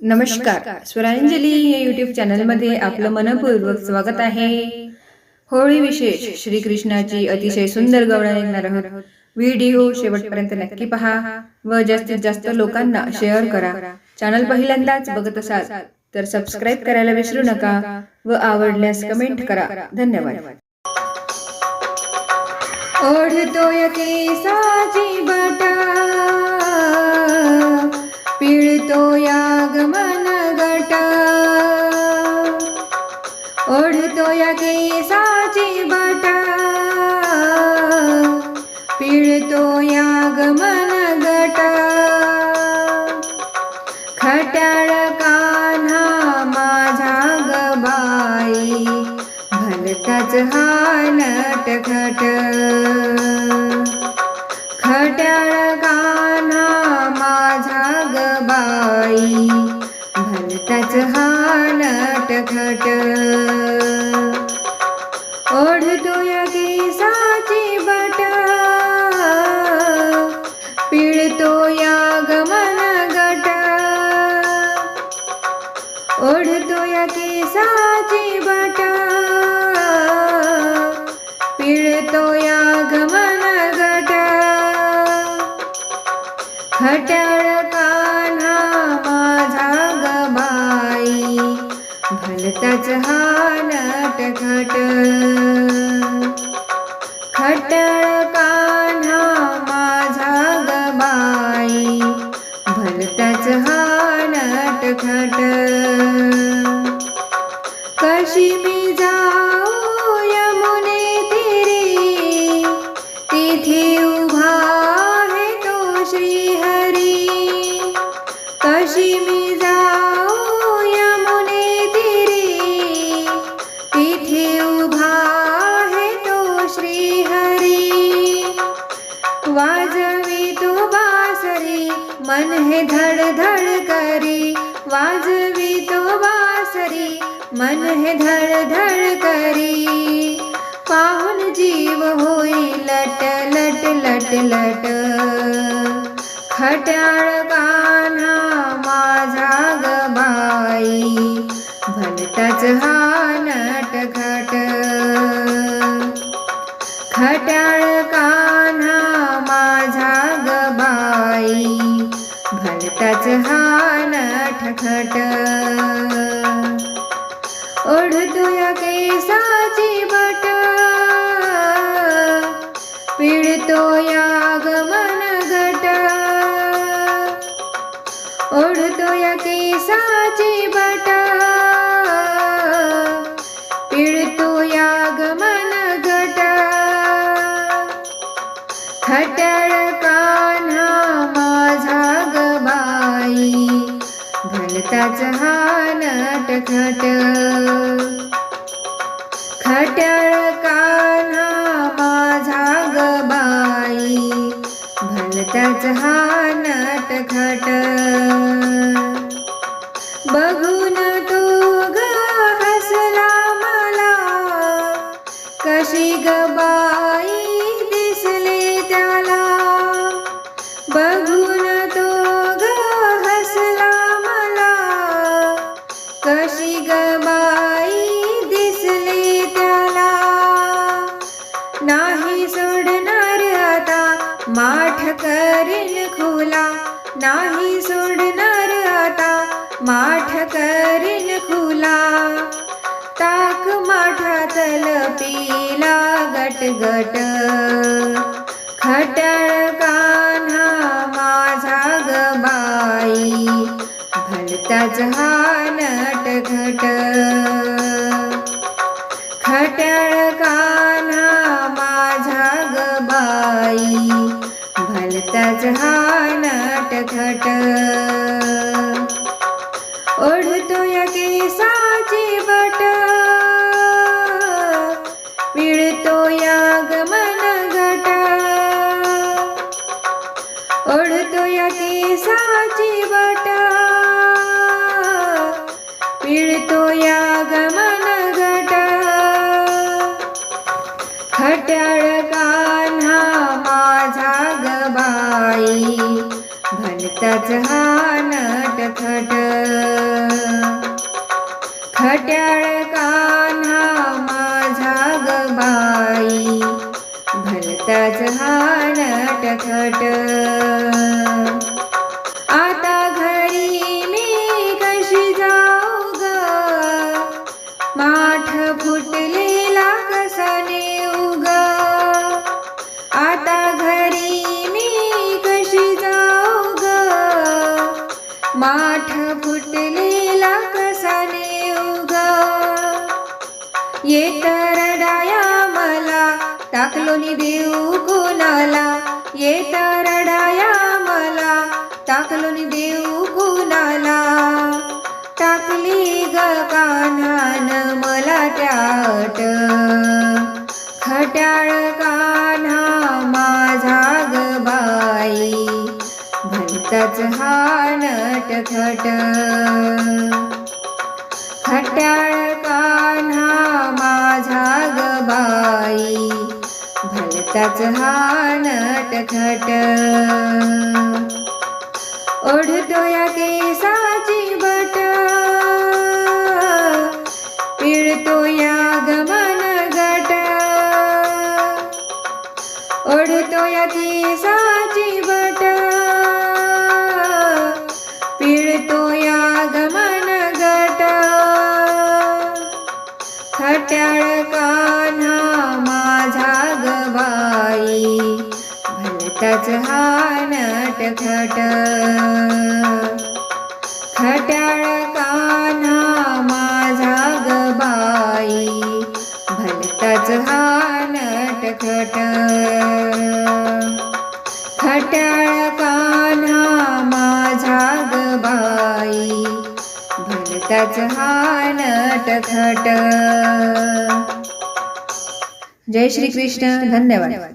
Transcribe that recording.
नमस्कार. स्वरांजली या यूट्यूब चॅनलमध्ये आपलं मनपूर्वक स्वागत आहे. होळी विशेष श्रीकृष्णाची अतिशय सुंदर गवळण ऐकणार आहोत. व्हिडिओ शेवटपर्यंत नक्की पहा व जास्तीत जास्त लोकांना शेअर करा. चॅनल पहिल्यांदाच बघत असाल तर सबस्क्राईब करायला विसरू नका व आवडल्यास कमेंट करा. धन्यवाद. ओढतोय केसाची बटा, पिळतोय आगमन घटा. ओढतोय केसाची बटा, पिळतोय आगमन घटा. खट्याळ कान्हा माझा ग बाई, भलताच हा नटखट. खट्याळ कान्हा माझा ग बाई, भलताच हा नटखट. ओढतोय केसाची बटा, पिळतोय आगमन घटा. ओढतोय केसाची बटा, पिळतोय आगमन घटा. खट्याळ कान्हा माझा ग बाई, भलताच हा नटखट. खट्याळ कान्हा माझा ग बाई, भलताच हा नटखट. कशी मी जाऊ यमुने तीरी, तिथे उभा आहे तो श्रीहरी. कशी मी जाऊ यमुने तीरी, तिथे उभा आहे तो श्रीहरी. वाजवी तो बासरी, मन हे धड धड करी. वाजवी तो बासरी, मन हे धड धड करी. पाहून जीव होई लट लट लट लट. खट्याळ कान्हा माझा ग बाई, भलताच हा नटखट. खट्याळ कान्हा माझा ग बाई, भलताच हा नटखट. ओढतोय केसाची बटा, पिळतोय आगमन घटा. ओढतोय केसाची बटा, पिळतोय आगमन घटा. खट्याळ कान्हा माझा ग बाई, भलताच हा नटखट. खट्याळ कान्हा माझा ग बाई, भलताच हा नटखट. बघून तो ग हसला मला, कशी ग बाई दिसले त्याला. बघून तो ग हसला मला, कशी ग बाई दिसले त्याला. नाही सोडणार आता माठ करीन खुला. नाही सोडणार आता माठ करीन खुला. ताक माठातल पिला गट गट. खट्याळ कान्हा माझा ग बाई, भलताच हा नटखट. खट्याळ कान्हा माझा ग बाई, भलताच हा नटखट. ओढतोय केसाची बटा, पिळतोय आगमन घटा. ओढतोय केसाची बटा, पिळतोय आगमन घटा. खट्याळ कान्हा माझा ग बाई, भलताच हा नटखट. खट्याळ कान्हा माझा ग बाई, भलताच हा नटखट. आता घरी मी कशी जाऊ ग, माठ फुटलेला कसा नेऊ ग. आता घरी मी कशी जाऊ ग, माठ फुटलेला कसा नेऊ ग. येत रडाया मला टाकलो नि देऊ कुणाला, येत रडाया मला टाकलो नि देऊ कुणाला. टाकली ग कान्हान मला त्याट, खट्याळ कान्हा माझा ग बाई, भलताच हा नटखट. खट्याळ कान्हा माझा ग बाई, भलताच हा नटखट. ओढतो या केसाची बट, पिळतो या गमन गट. ओढतो या केसाची बट, पिळतो या गमन गट. खट्याळ कान्हा माझा ग बाई, भलताच हा नटखट. खट्याळ कान्हा माझा ग बाई, भलताच हा नटखट. खट्याळ कान्हा माझा ग बाई, भलताच हा नटखट. जय श्री कृष्ण. धन्यवाद.